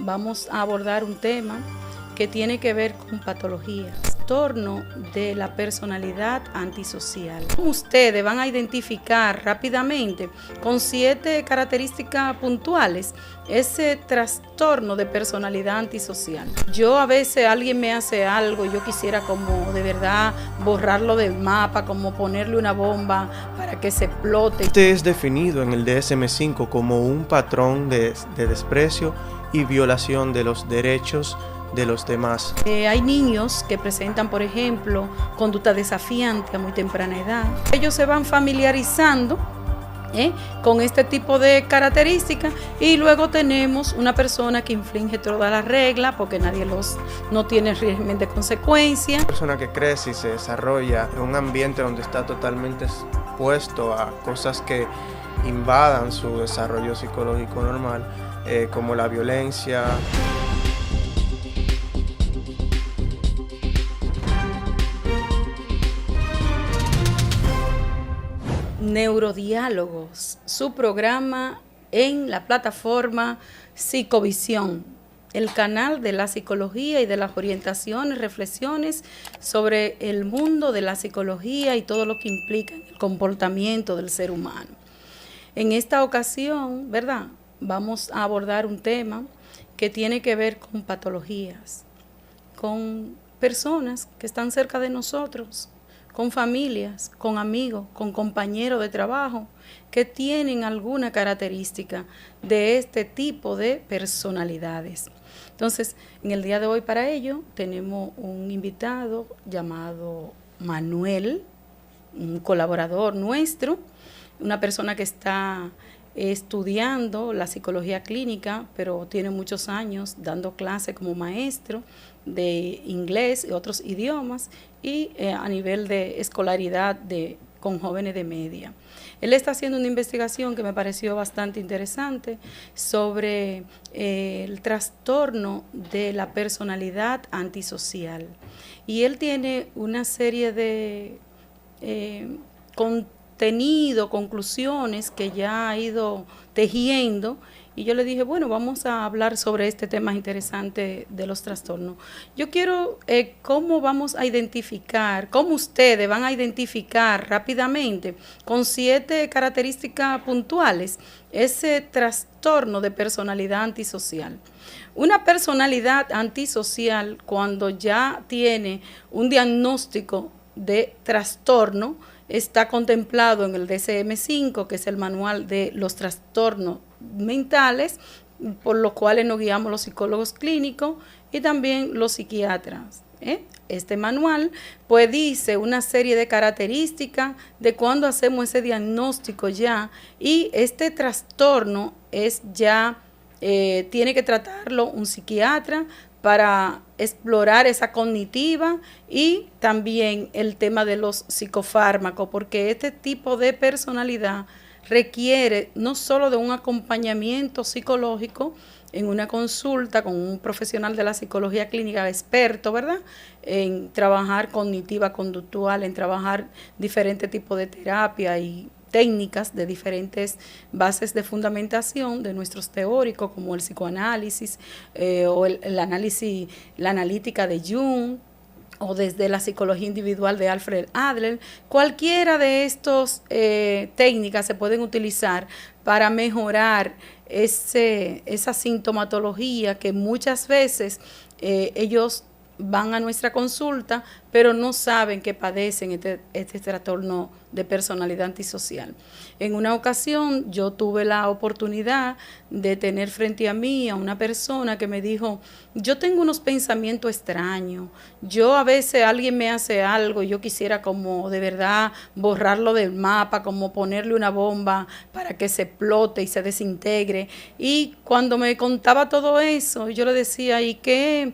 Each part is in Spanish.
vamos a abordar un tema que tiene que ver con patologías, trastorno de la personalidad antisocial. Ustedes van a identificar rápidamente con 7 características puntuales ese trastorno de personalidad antisocial. Yo a veces alguien me hace algo, yo quisiera como de verdad borrarlo del mapa, como ponerle una bomba para que se explote. Este es definido en el DSM-5 como un patrón de desprecio y violación de los derechos de los demás. Hay niños que presentan, por ejemplo, conducta desafiante a muy temprana edad. Ellos se van familiarizando con este tipo de características y luego tenemos una persona que infringe todas las reglas porque no tiene régimen de consecuencia. Una persona que crece y se desarrolla en un ambiente donde está totalmente expuesto a cosas que invadan su desarrollo psicológico normal, como la violencia. Neurodiálogos, su programa en la plataforma Psicovisión, el canal de la psicología y de las orientaciones, reflexiones sobre el mundo de la psicología y todo lo que implica el comportamiento del ser humano. En esta ocasión, ¿verdad?, vamos a abordar un tema que tiene que ver con patologías, con personas que están cerca de nosotros, con familias, con amigos, con compañeros de trabajo que tienen alguna característica de este tipo de personalidades. Entonces, en el día de hoy para ello tenemos un invitado llamado Manuel, un colaborador nuestro, una persona que está estudiando la psicología clínica, pero tiene muchos años dando clase como maestro de inglés y otros idiomas y a nivel de escolaridad con jóvenes de media. Él está haciendo una investigación que me pareció bastante interesante sobre el trastorno de la personalidad antisocial. Y él tiene una serie de conclusiones que ya ha ido tejiendo, y yo le dije, bueno, vamos a hablar sobre este tema interesante de los trastornos. Yo quiero cómo vamos a identificar, cómo ustedes van a identificar rápidamente con 7 características puntuales ese trastorno de personalidad antisocial. Una personalidad antisocial, cuando ya tiene un diagnóstico de trastorno, está contemplado en el DSM-5, que es el manual de los trastornos mentales, por los cuales nos guiamos los psicólogos clínicos y también los psiquiatras. Este manual pues dice una serie de características de cuando hacemos ese diagnóstico ya, y este trastorno es ya, tiene que tratarlo un psiquiatra para explorar esa cognitiva y también el tema de los psicofármacos, porque este tipo de personalidad requiere no solo de un acompañamiento psicológico en una consulta con un profesional de la psicología clínica experto, ¿verdad?, en trabajar cognitiva conductual, en trabajar diferentes tipos de terapia y técnicas de diferentes bases de fundamentación de nuestros teóricos, como el psicoanálisis o el análisis, la analítica de Jung, o desde la psicología individual de Alfred Adler. Cualquiera de estas técnicas se pueden utilizar para mejorar esa sintomatología que muchas veces ellos van a nuestra consulta, pero no saben que padecen este trastorno de personalidad antisocial. En una ocasión yo tuve la oportunidad de tener frente a mí a una persona que me dijo, yo tengo unos pensamientos extraños, yo a veces alguien me hace algo, yo quisiera como de verdad borrarlo del mapa, como ponerle una bomba para que se explote y se desintegre. Y cuando me contaba todo eso, yo le decía, ¿y qué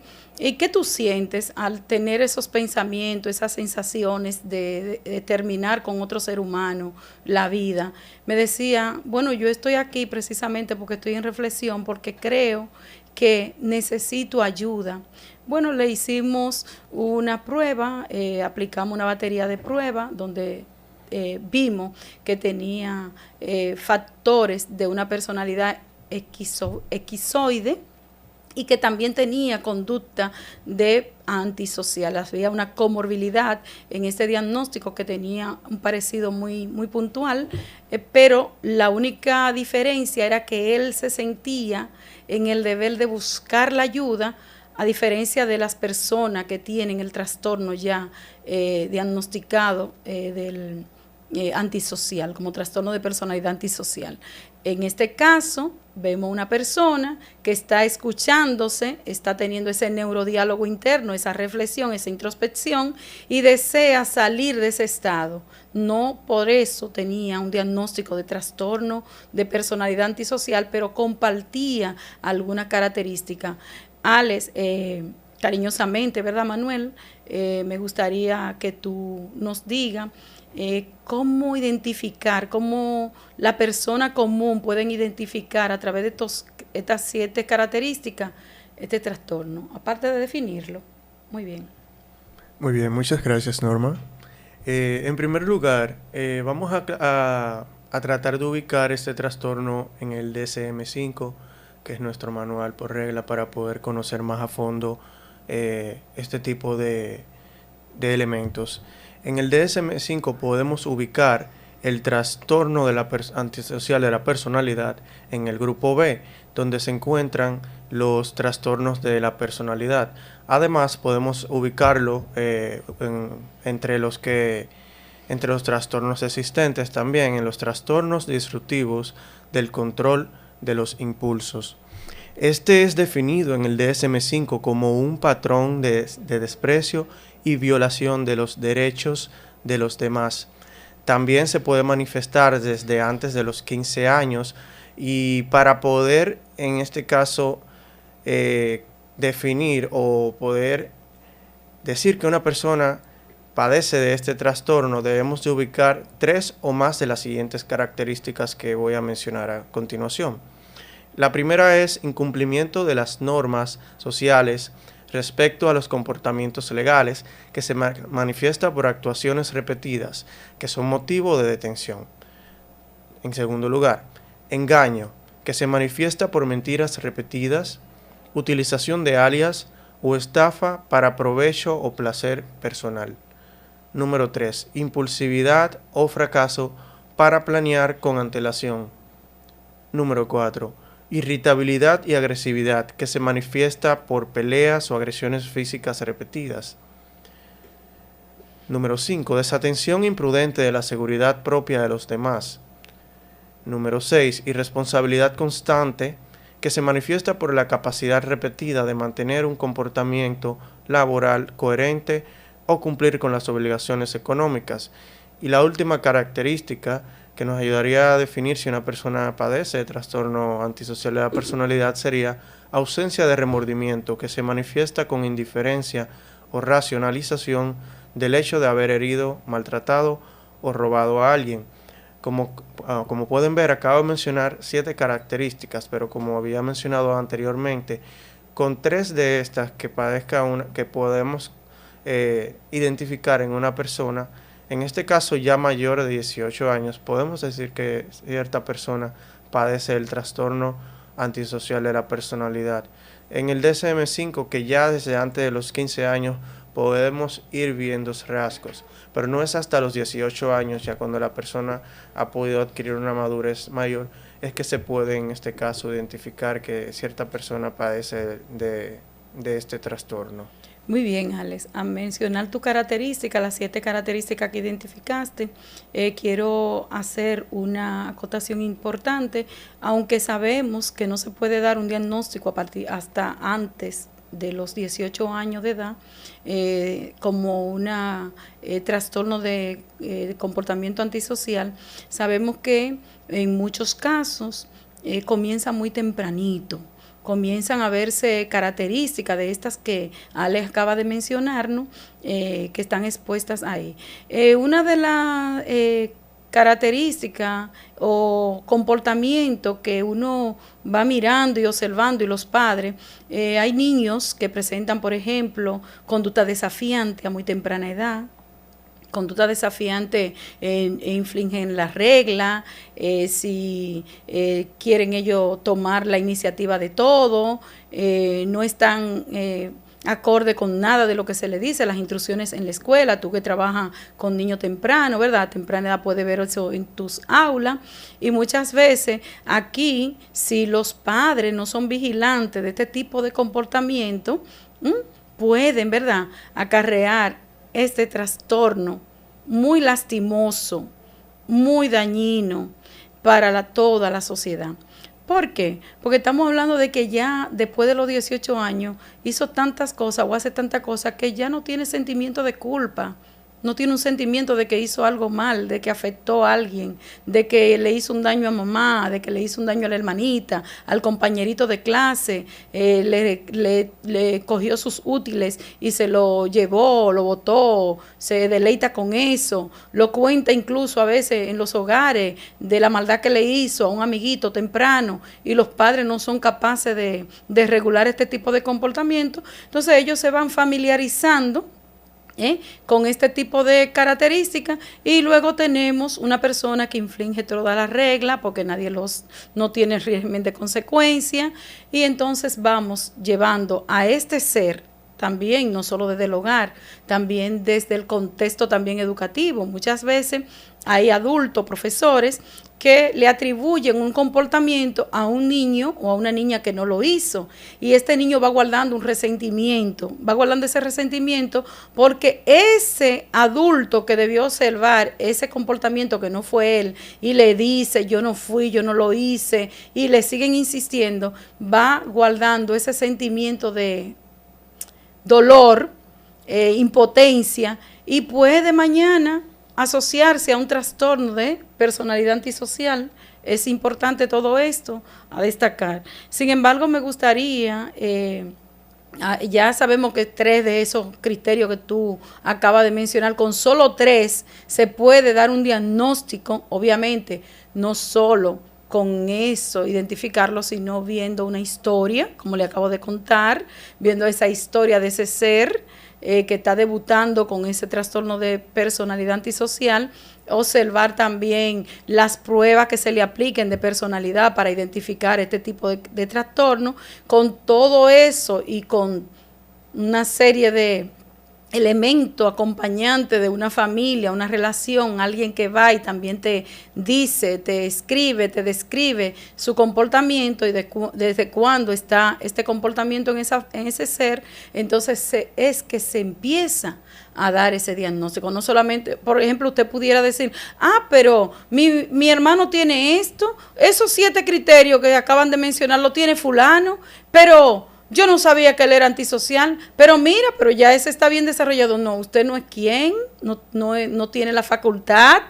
tú sientes al tener esos pensamientos, esas sensaciones de terminar con otro ser humano la vida? Me decía, bueno, yo estoy aquí precisamente porque estoy en reflexión, porque creo que necesito ayuda. Bueno, le hicimos una prueba, aplicamos una batería de pruebas donde vimos que tenía factores de una personalidad esquizoide, y que también tenía conducta de antisocial. Había una comorbilidad en este diagnóstico que tenía un parecido muy puntual, pero la única diferencia era que él se sentía en el deber de buscar la ayuda, a diferencia de las personas que tienen el trastorno ya diagnosticado del antisocial, como trastorno de personalidad antisocial. En este caso, vemos una persona que está escuchándose, está teniendo ese neurodiálogo interno, esa reflexión, esa introspección, y desea salir de ese estado. No por eso tenía un diagnóstico de trastorno de personalidad antisocial, pero compartía alguna característica. Alex, cariñosamente, ¿verdad, Manuel? Me gustaría que tú nos digas cómo identificar, cómo la persona común pueden identificar a través de estas 7 características este trastorno, aparte de definirlo. Muy bien. Muy bien, muchas gracias, Norma. En primer lugar, vamos a tratar de ubicar este trastorno en el DSM-5, que es nuestro manual por regla, para poder conocer más a fondo este tipo de elementos. En el DSM-5 podemos ubicar el trastorno de la antisocial de la personalidad en el grupo B, donde se encuentran los trastornos de la personalidad. Además, podemos ubicarlo entre los trastornos existentes también en los trastornos disruptivos del control de los impulsos. Este es definido en el DSM-5 como un patrón de desprecio y violación de los derechos de los demás. También se puede manifestar desde antes de los 15 años, y para poder, en este caso, definir o poder decir que una persona padece de este trastorno, debemos de ubicar 3 o más de las siguientes características que voy a mencionar a continuación. La primera es incumplimiento de las normas sociales respecto a los comportamientos legales, que se manifiesta por actuaciones repetidas, que son motivo de detención. En segundo lugar, engaño, que se manifiesta por mentiras repetidas, utilización de alias o estafa para provecho o placer personal. Número 3, impulsividad o fracaso para planear con antelación. Número 4, irritabilidad y agresividad, que se manifiesta por peleas o agresiones físicas repetidas. Número 5, desatención imprudente de la seguridad propia de los demás. Número 6, irresponsabilidad constante, que se manifiesta por la capacidad repetida de mantener un comportamiento laboral coherente o cumplir con las obligaciones económicas. Y la última característica que nos ayudaría a definir si una persona padece de trastorno antisocial de la personalidad sería ausencia de remordimiento, que se manifiesta con indiferencia o racionalización del hecho de haber herido, maltratado o robado a alguien. Como pueden ver, acabo de mencionar 7 características, pero como había mencionado anteriormente, con 3 de estas que podemos identificar en una persona, en este caso ya mayor de 18 años, podemos decir que cierta persona padece el trastorno antisocial de la personalidad. En el DSM-5, que ya desde antes de los 15 años podemos ir viendo rasgos, pero no es hasta los 18 años, ya cuando la persona ha podido adquirir una madurez mayor, es que se puede en este caso identificar que cierta persona padece de este trastorno. Muy bien, Alex. A mencionar tu característica, las 7 características que identificaste, quiero hacer una acotación importante, aunque sabemos que no se puede dar un diagnóstico hasta antes de los 18 años de edad, como un trastorno de comportamiento antisocial. Sabemos que en muchos casos comienza muy tempranito. Comienzan a verse características de estas que Alex acaba de mencionarnos, que están expuestas ahí. Una de las características o comportamiento que uno va mirando y observando, y los padres, hay niños que presentan, por ejemplo, conducta desafiante a muy temprana edad. conducta desafiante infringen la regla, si quieren ellos tomar la iniciativa de todo, no están acorde con nada de lo que se le dice, las instrucciones en la escuela, tú que trabajas con niños temprano, ¿verdad? A temprana edad puedes ver eso en tus aulas, y muchas veces aquí, si los padres no son vigilantes de este tipo de comportamiento, pueden, ¿verdad?, acarrear este trastorno muy lastimoso, muy dañino para toda la sociedad. ¿Por qué? Porque estamos hablando de que ya después de los 18 años hizo tantas cosas o hace tantas cosas que ya no tiene sentimiento de culpa, no tiene un sentimiento de que hizo algo mal, de que afectó a alguien, de que le hizo un daño a mamá, de que le hizo un daño a la hermanita, al compañerito de clase, le cogió sus útiles y se lo llevó, lo botó, se deleita con eso, lo cuenta incluso a veces en los hogares de la maldad que le hizo a un amiguito temprano, y los padres no son capaces de regular este tipo de comportamiento. Entonces ellos se van familiarizando con este tipo de características, y luego tenemos una persona que infringe toda la regla porque no tiene régimen de consecuencia, y entonces vamos llevando a este ser también, no solo desde el hogar, también desde el contexto también educativo. Muchas veces hay adultos, profesores, que le atribuyen un comportamiento a un niño o a una niña que no lo hizo, y este niño va guardando un resentimiento, va guardando ese resentimiento porque ese adulto que debió observar ese comportamiento que no fue él y le dice yo no fui, yo no lo hice, y le siguen insistiendo, va guardando ese sentimiento de dolor, impotencia, y puede mañana asociarse a un trastorno de personalidad antisocial. Es importante todo esto a destacar. Sin embargo, me gustaría, ya sabemos que 3 de esos criterios que tú acabas de mencionar, con solo 3 se puede dar un diagnóstico, obviamente, no solo con eso identificarlo, sino viendo una historia, como le acabo de contar, viendo esa historia de ese ser que está debutando con ese trastorno de personalidad antisocial, observar también las pruebas que se le apliquen de personalidad para identificar este tipo de trastorno. Con todo eso y con una serie de elemento acompañante de una familia, una relación, alguien que va y también te dice, te escribe, te describe su comportamiento y desde cuándo está este comportamiento en ese ser, entonces es que se empieza a dar ese diagnóstico. No solamente, por ejemplo, usted pudiera decir, pero mi hermano tiene esto, esos 7 criterios que acaban de mencionar lo tiene fulano, pero yo no sabía que él era antisocial, pero mira, pero ya ese está bien desarrollado. No, usted no es quien, no tiene la facultad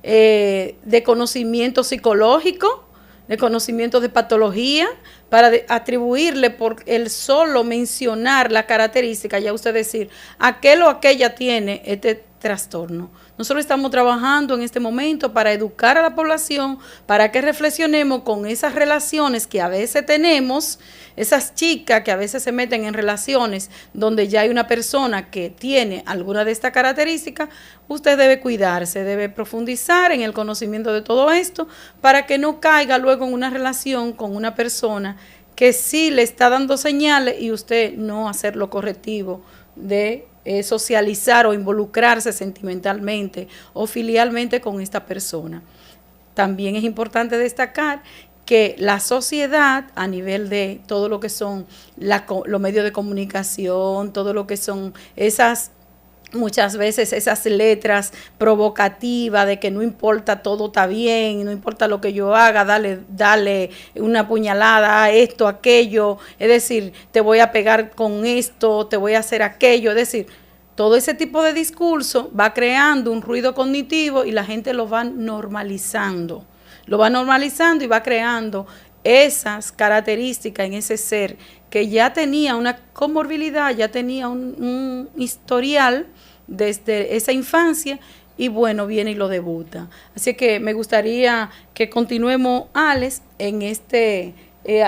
de conocimiento psicológico, de conocimiento de patología, para atribuirle por el solo mencionar la característica, ya usted decir, aquel o aquella tiene este trastorno. Nosotros estamos trabajando en este momento para educar a la población, para que reflexionemos con esas relaciones que a veces tenemos, esas chicas que a veces se meten en relaciones donde ya hay una persona que tiene alguna de estas características. Usted debe cuidarse, debe profundizar en el conocimiento de todo esto para que no caiga luego en una relación con una persona que sí le está dando señales y usted no hacer lo correctivo de socializar o involucrarse sentimentalmente o filialmente con esta persona. También es importante destacar que la sociedad, a nivel de todo lo que son los medios de comunicación, todo lo que son muchas veces esas letras provocativas de que no importa, todo está bien, no importa lo que yo haga, dale una puñalada a esto, aquello, es decir, te voy a pegar con esto, te voy a hacer aquello, es decir, todo ese tipo de discurso va creando un ruido cognitivo y la gente lo va normalizando y va creando esas características en ese ser que ya tenía una comorbilidad, ya tenía un historial desde esa infancia y bueno, viene y lo debuta. Así que me gustaría que continuemos, Alex, en este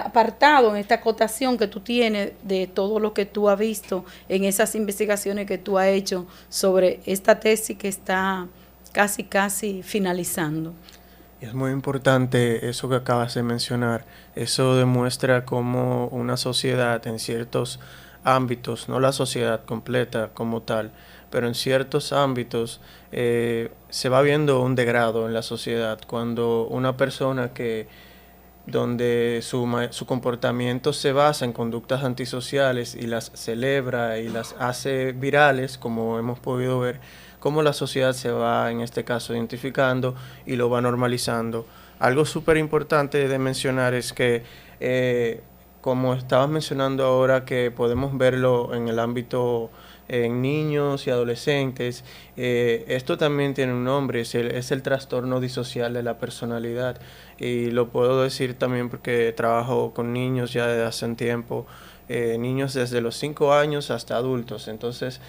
apartado en esta acotación que tú tienes de todo lo que tú has visto en esas investigaciones que tú has hecho sobre esta tesis que está casi finalizando. Es muy importante eso que acabas de mencionar. Eso demuestra cómo una sociedad en ciertos ámbitos, no la sociedad completa como tal, pero en ciertos ámbitos se va viendo un degrado en la sociedad cuando una persona que donde su comportamiento se basa en conductas antisociales y las celebra y las hace virales, como hemos podido ver, cómo la sociedad se va, en este caso, identificando y lo va normalizando. Algo súper importante de mencionar es que, como estabas mencionando ahora, que podemos verlo en el ámbito en niños y adolescentes, esto también tiene un nombre, es el trastorno disocial de la personalidad, y lo puedo decir también porque trabajo con niños ya desde hace un tiempo, niños desde los 5 años hasta adultos. Entonces,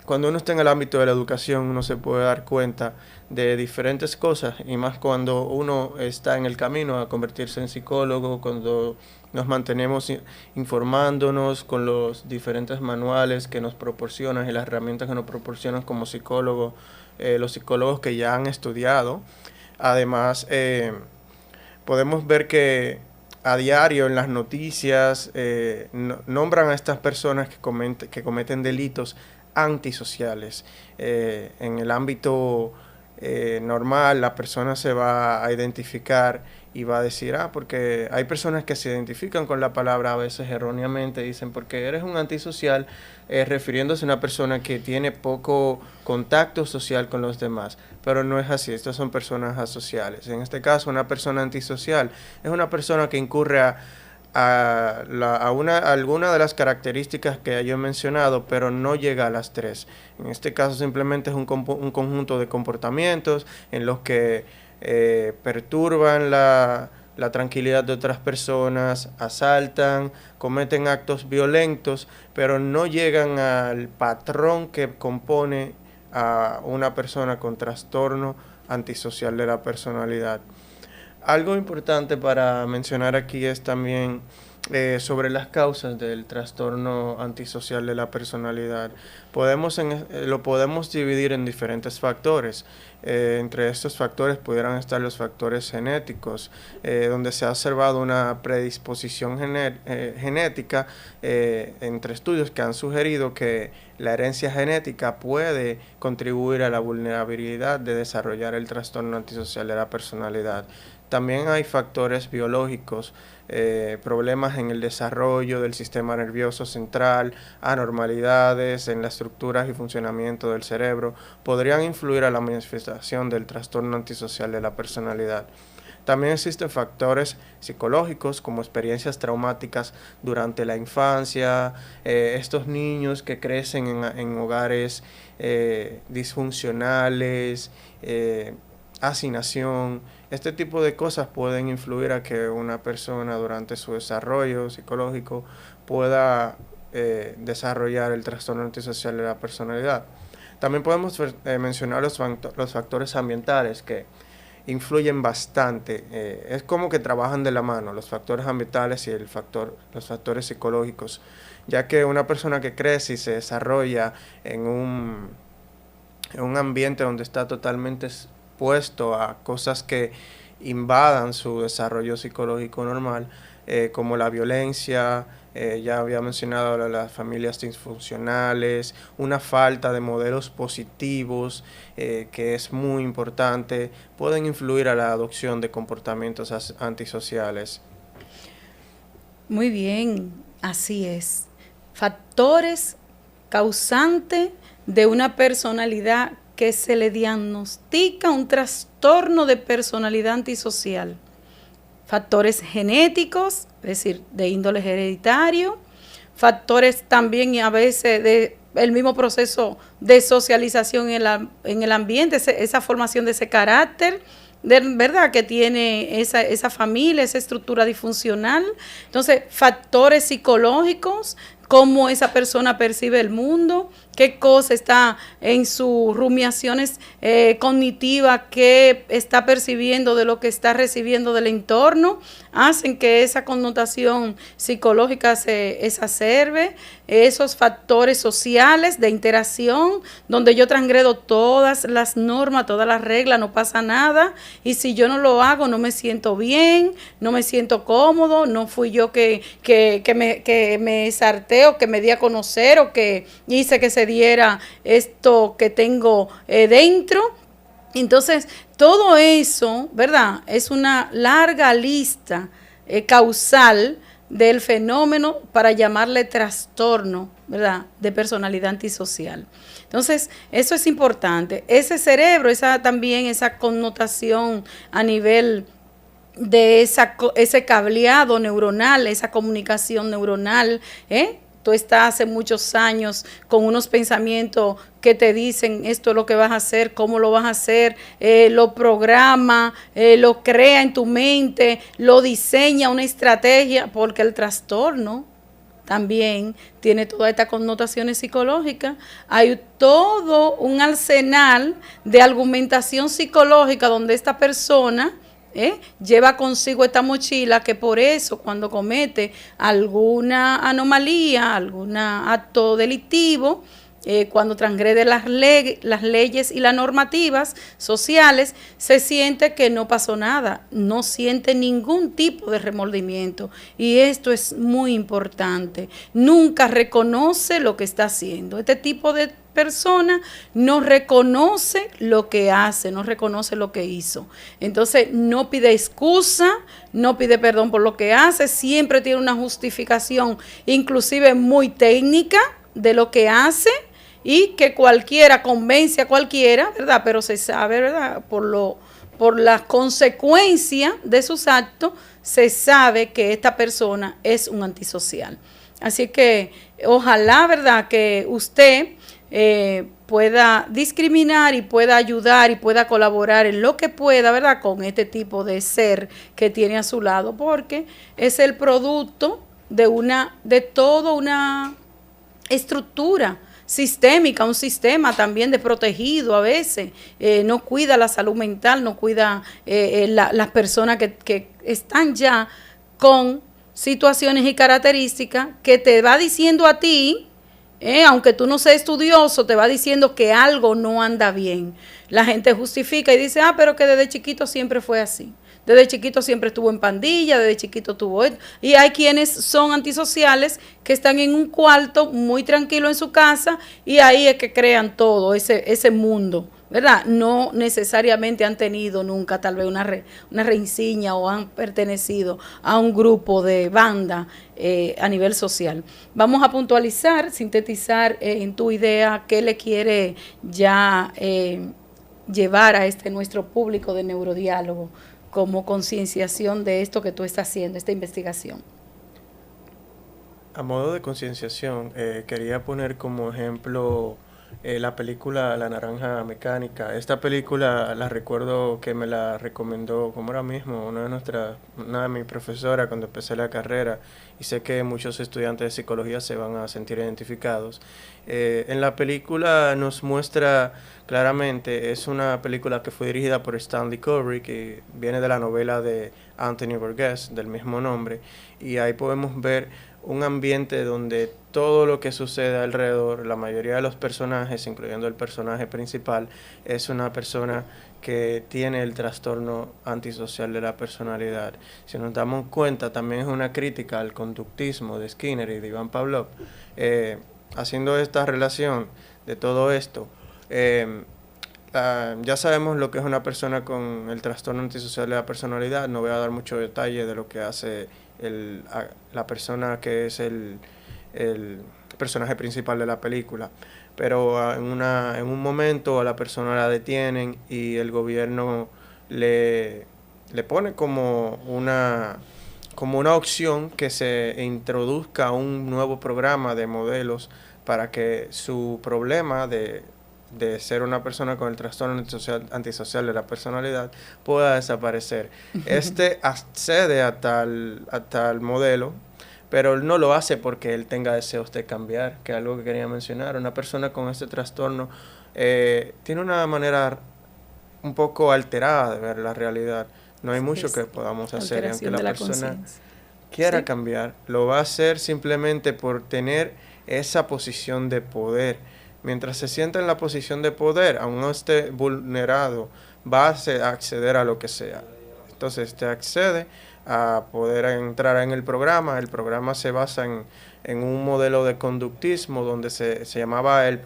cuando uno está en el ámbito de la educación, uno se puede dar cuenta de diferentes cosas, y más cuando uno está en el camino a convertirse en psicólogo, cuando nos mantenemos informándonos con los diferentes manuales que nos proporcionan y las herramientas que nos proporcionan como psicólogos, los psicólogos que ya han estudiado. Además, podemos ver que a diario en las noticias nombran a estas personas que cometen delitos antisociales. En el ámbito normal, la persona se va a identificar y va a decir, porque hay personas que se identifican con la palabra a veces erróneamente, dicen, porque eres un antisocial, refiriéndose a una persona que tiene poco contacto social con los demás, pero no es así, estas son personas asociales. En este caso, una persona antisocial es una persona que incurre a alguna de las características que yo he mencionado, pero no llega a las 3. En este caso simplemente es un conjunto de comportamientos en los que perturban la tranquilidad de otras personas, asaltan, cometen actos violentos, pero no llegan al patrón que compone a una persona con trastorno antisocial de la personalidad. Algo importante para mencionar aquí es también sobre las causas del trastorno antisocial de la personalidad. Lo podemos dividir en diferentes factores. Entre estos factores pudieran estar los factores genéticos, donde se ha observado una predisposición genética entre estudios que han sugerido que la herencia genética puede contribuir a la vulnerabilidad de desarrollar el trastorno antisocial de la personalidad. También hay factores biológicos, problemas en el desarrollo del sistema nervioso central, anormalidades en las estructuras y funcionamiento del cerebro, podrían influir a la manifestación del trastorno antisocial de la personalidad. También existen factores psicológicos como experiencias traumáticas durante la infancia, estos niños que crecen en hogares disfuncionales, hacinación. Este tipo de cosas pueden influir a que una persona durante su desarrollo psicológico pueda desarrollar el trastorno antisocial de la personalidad. También podemos mencionar los factores ambientales que influyen bastante. Es como que trabajan de la mano los factores ambientales y los factores psicológicos, ya que una persona que crece y se desarrolla en un ambiente donde está totalmente expuesto a cosas que invadan su desarrollo psicológico normal, como la violencia, ya había mencionado las familias disfuncionales, una falta de modelos positivos, que es muy importante, pueden influir a la adopción de comportamientos antisociales. Muy bien, así es. Factores causantes de una personalidad que se le diagnostica un trastorno de personalidad antisocial. Factores genéticos, es decir, de índole hereditario, factores también y a veces de el mismo proceso de socialización en el ambiente, esa formación de ese carácter, ¿verdad?, que tiene esa familia, esa estructura disfuncional. Entonces, factores psicológicos cómo esa persona percibe el mundo, qué cosa está en sus rumiaciones cognitivas, qué está percibiendo de lo que está recibiendo del entorno, hacen que esa connotación psicológica se exacerbe, esos factores sociales de interacción, donde yo transgredo todas las normas, todas las reglas, no pasa nada, y si yo no lo hago, no me siento bien, no me siento cómodo, no fui yo que me sarté o que me di a conocer o que hice que se diera esto que tengo dentro. Entonces, todo eso, ¿verdad? Es una larga lista causal del fenómeno para llamarle trastorno, ¿verdad?, de personalidad antisocial. Entonces, eso es importante. Ese cerebro, también esa connotación a nivel de ese cableado neuronal, esa comunicación neuronal, tú estás hace muchos años con unos pensamientos que te dicen esto es lo que vas a hacer, cómo lo vas a hacer, lo programa, lo crea en tu mente, lo diseña una estrategia, porque el trastorno también tiene todas estas connotaciones psicológicas. Hay todo un arsenal de argumentación psicológica donde esta persona lleva consigo esta mochila, que por eso cuando comete alguna anomalía, algún acto delictivo, cuando transgrede las leyes y las normativas sociales, se siente que no pasó nada, no siente ningún tipo de remordimiento. Y esto es muy importante. Nunca reconoce lo que está haciendo. Este tipo de persona no reconoce lo que hace, no reconoce lo que hizo. Entonces no pide excusa, no pide perdón por lo que hace, siempre tiene una justificación, inclusive muy técnica, de lo que hace, y que cualquiera convence a cualquiera, ¿verdad? Pero se sabe, ¿verdad? Por las consecuencias de sus actos, se sabe que esta persona es un antisocial. Así que ojalá, ¿verdad?, que usted pueda discriminar y pueda ayudar y pueda colaborar en lo que pueda, ¿verdad?, con este tipo de ser que tiene a su lado, porque es el producto de toda una estructura sistémica, un sistema también de protegido a veces, no cuida la salud mental, no cuida las personas que están ya con situaciones y características, que te va diciendo a ti, aunque tú no seas estudioso, te va diciendo que algo no anda bien. La gente justifica y dice, pero que desde chiquito siempre fue así. Desde chiquito siempre estuvo en pandilla, desde chiquito tuvo esto. Y hay quienes son antisociales que están en un cuarto muy tranquilo en su casa y ahí es que crean todo, ese mundo, ¿verdad? No necesariamente han tenido nunca tal vez una reinsignia o han pertenecido a un grupo de banda a nivel social. Vamos a puntualizar, sintetizar en tu idea qué le quiere ya llevar a nuestro público de neurodiálogo como concienciación de esto que tú estás haciendo, esta investigación. A modo de concienciación, quería poner como ejemplo la película La Naranja Mecánica. Esta película la recuerdo que me la recomendó, como ahora mismo, una de mis profesoras cuando empecé la carrera, y sé que muchos estudiantes de psicología se van a sentir identificados. En la película nos muestra claramente, es una película que fue dirigida por Stanley Kubrick, que viene de la novela de Anthony Burgess del mismo nombre, y ahí podemos ver un ambiente donde todo lo que sucede alrededor, la mayoría de los personajes, incluyendo el personaje principal, es una persona que tiene el trastorno antisocial de la personalidad. Si nos damos cuenta, también es una crítica al conductismo de Skinner y de Ivan Pavlov. Haciendo esta relación de todo esto, ya sabemos lo que es una persona con el trastorno antisocial de la personalidad. No voy a dar mucho detalle de lo que hace la persona que es el personaje principal de la película, pero en un momento a la persona la detienen y el gobierno le pone como una opción que se introduzca un nuevo programa de modelos para que su problema de ser una persona con el trastorno antisocial de la personalidad pueda desaparecer. Accede a tal modelo, pero él no lo hace porque él tenga deseos de cambiar, que es algo que quería mencionar. Una persona con este trastorno tiene una manera un poco alterada de ver la realidad. No hay mucho que podamos hacer, y aunque la persona quiera cambiar, lo va a hacer simplemente por tener esa posición de poder. Mientras se sienta en la posición de poder, aún no esté vulnerado, va a acceder a lo que sea. Entonces te accede a poder entrar en el programa. El programa se basa en un modelo de conductismo donde se llamaba el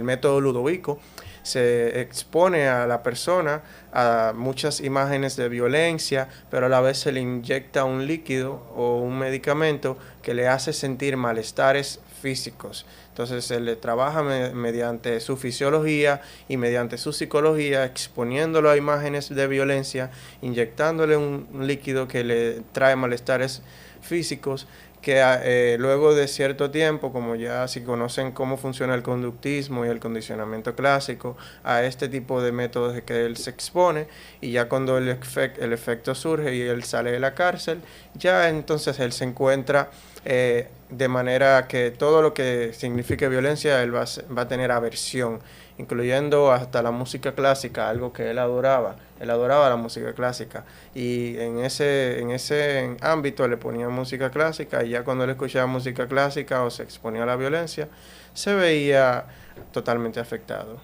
método Ludovico. Se expone a la persona a muchas imágenes de violencia, pero a la vez se le inyecta un líquido o un medicamento que le hace sentir malestares físicos. Entonces se le trabaja mediante su fisiología y mediante su psicología, exponiéndolo a imágenes de violencia, inyectándole un líquido que le trae malestares físicos, que luego de cierto tiempo, como ya si conocen cómo funciona el conductismo y el condicionamiento clásico, a este tipo de métodos de que él se expone, y ya cuando el efecto surge y él sale de la cárcel, ya entonces él se encuentra de manera que todo lo que signifique violencia él va a tener aversión, incluyendo hasta la música clásica, algo que él adoraba la música clásica, y en ese ámbito le ponía música clásica, y ya cuando él escuchaba música clásica o se exponía a la violencia, se veía totalmente afectado.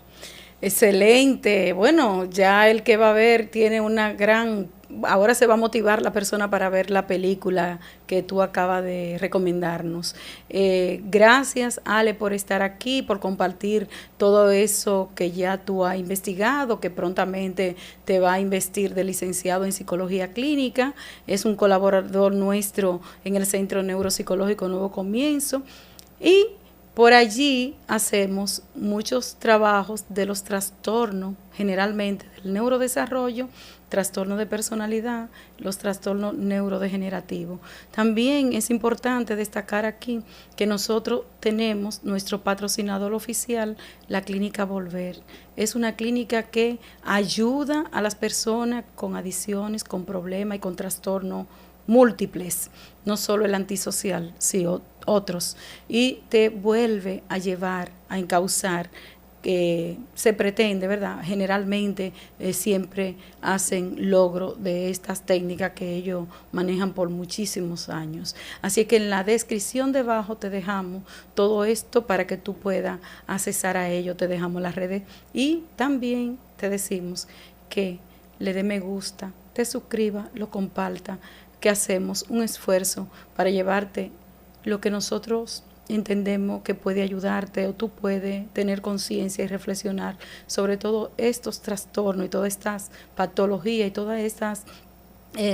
Excelente. Bueno, ya el que va a ver tiene una gran... Ahora se va a motivar la persona para ver la película que tú acabas de recomendarnos. Gracias, Ale, por estar aquí, por compartir todo eso que ya tú has investigado, que prontamente te va a investir de licenciado en Psicología Clínica. Es un colaborador nuestro en el Centro Neuropsicológico Nuevo Comienzo. Y por allí hacemos muchos trabajos de los trastornos, generalmente del neurodesarrollo, trastornos de personalidad, los trastornos neurodegenerativos. También es importante destacar aquí que nosotros tenemos nuestro patrocinador oficial, la Clínica Volver. Es una clínica que ayuda a las personas con adicciones, con problemas y con trastornos múltiples, no solo el antisocial, sino otros, y te vuelve a llevar, a encauzar, que se pretende, ¿verdad? Generalmente siempre hacen logro de estas técnicas que ellos manejan por muchísimos años. Así que en la descripción debajo te dejamos todo esto para que tú puedas accesar a ello, te dejamos las redes y también te decimos que le dé me gusta, te suscriba, lo comparta, que hacemos un esfuerzo para llevarte lo que nosotros entendemos que puede ayudarte o tú puedes tener conciencia y reflexionar sobre todo estos trastornos y todas estas patologías y todas estas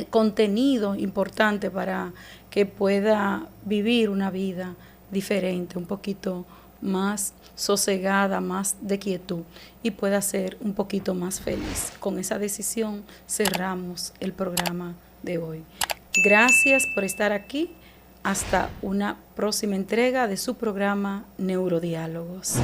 contenidos importantes para que pueda vivir una vida diferente, un poquito más sosegada, más de quietud y pueda ser un poquito más feliz. Con esa decisión cerramos el programa de hoy. Gracias por estar aquí. Hasta una próxima entrega de su programa Neurodiálogos.